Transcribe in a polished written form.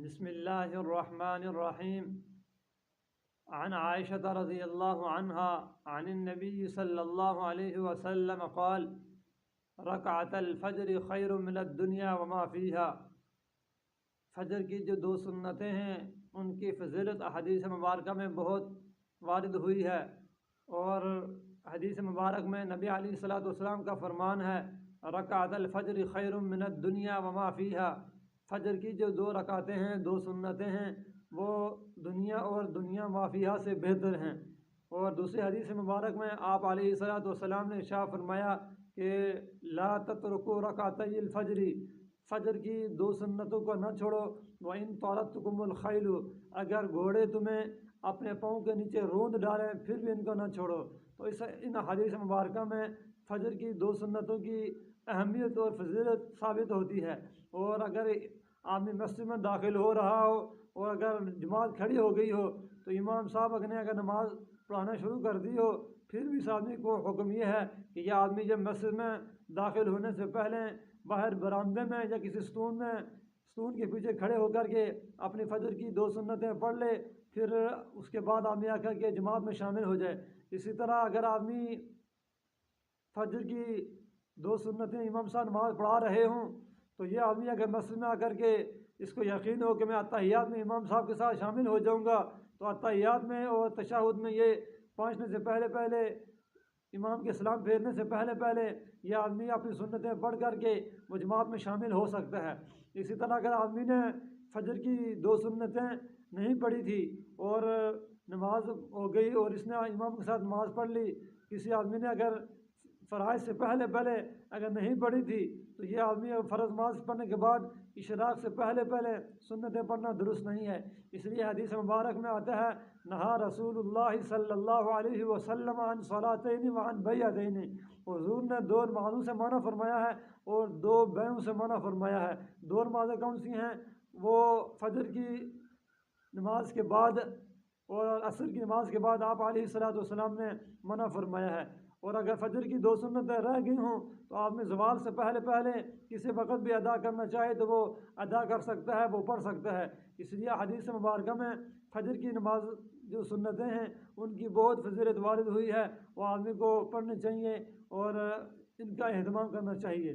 بسم الله الرحمن الرحيم. عن عائشة رضي الله عنها عن النبي صلى الله عليه وسلم قال: ركعة الفجر خير من الدنيا وما فيها. فجر کی جو دو سنتیں ہیں ان کی فضیلت حدیث مبارکہ میں بہت وارد ہوئی ہے، اور حدیث مبارک میں نبی علیہ الصلوۃ والسلام کا فرمان ہے: رکعت الفجر خیر من الدنیا وما فیہا. فجر کی جو دو رکعتیں ہیں، دو سنتیں ہیں، وہ دنیا اور دنیا ما فیہا سے بہتر ہیں. اور دوسری حدیث مبارک میں آپ علیہ الصلوۃ والسلام نے ارشاد فرمایا کہ لا تترکوا رکعتي الفجر، فجر کی دو سنتوں کو نہ چھوڑو. وَإِن طَارَتْكُمُ الْخَيْلُ، اگر گھوڑے تمہیں اپنے پاؤں کے نیچے روند ڈالیں پھر بھی ان کو نہ چھوڑو. تو ان حدیث مبارکہ میں فجر کی دو سنتوں کی اہمیت اور فضیلت ثابت ہوتی ہے. اور اگر آدمی مسجد میں داخل ہو رہا ہو اور اگر جماعت کھڑی ہو گئی ہو تو امام صاحب نے اگر نماز پڑھانا شروع کر دی ہو، پھر بھی اس آدمی کو حکم یہ ہے کہ یہ آدمی جب مسجد میں داخل ہونے سے پہلے باہر برآمدے میں یا کسی ستون کے پیچھے کھڑے ہو کر کے اپنی فجر کی دو سنتیں پڑھ لے، پھر اس کے بعد آدمی آ کر کے جماعت میں شامل ہو جائے. اسی طرح اگر آدمی فجر کی دو سنتیں امام صاحب نماز پڑھا رہے ہوں تو یہ آدمی اگر مسجد میں آ کر کے اس کو یقین ہو کہ میں اتحیات میں امام صاحب کے ساتھ شامل ہو جاؤں گا، تو اتحیات میں اور تشہد میں یہ پہنچنے سے پہلے امام کے سلام پھیرنے سے پہلے یہ آدمی اپنی سنتیں پڑھ کر کے وہ جماعت میں شامل ہو سکتا ہے. اسی طرح اگر آدمی نے فجر کی دو سنتیں نہیں پڑھی تھی اور نماز ہو گئی اور اس نے امام کے ساتھ نماز پڑھ لی، کسی آدمی نے اگر فرائض سے پہلے اگر نہیں پڑھی تھی تو یہ آدمی فرض نماز پڑھنے کے بعد اشراق سے پہلے سنتیں پڑھنا درست نہیں ہے. اس لیے حدیث مبارک میں آتا ہے: نہا رسول اللہ صلی اللہ علیہ وسلم عن صلاتین وعن بیعتین. حضور نے دو نمازوں سے منع فرمایا ہے اور دو بیعوں سے منع فرمایا ہے. دو نمازیں کون سی ہیں؟ وہ فجر کی نماز کے بعد اور عصر کی نماز کے بعد آپ علیہ الصلوۃ والسلام نے منع فرمایا ہے. اور اگر فجر کی دو سنتیں رہ گئی ہوں تو آدمی زوال سے پہلے کسی وقت بھی ادا کرنا چاہے تو وہ ادا کر سکتا ہے، وہ پڑھ سکتا ہے. اس لیے حدیث مبارکہ میں فجر کی نماز جو سنتیں ہیں ان کی بہت فضیلت وارد ہوئی ہے. وہ آدمی کو پڑھنی چاہیے اور ان کا اہتمام کرنا چاہیے.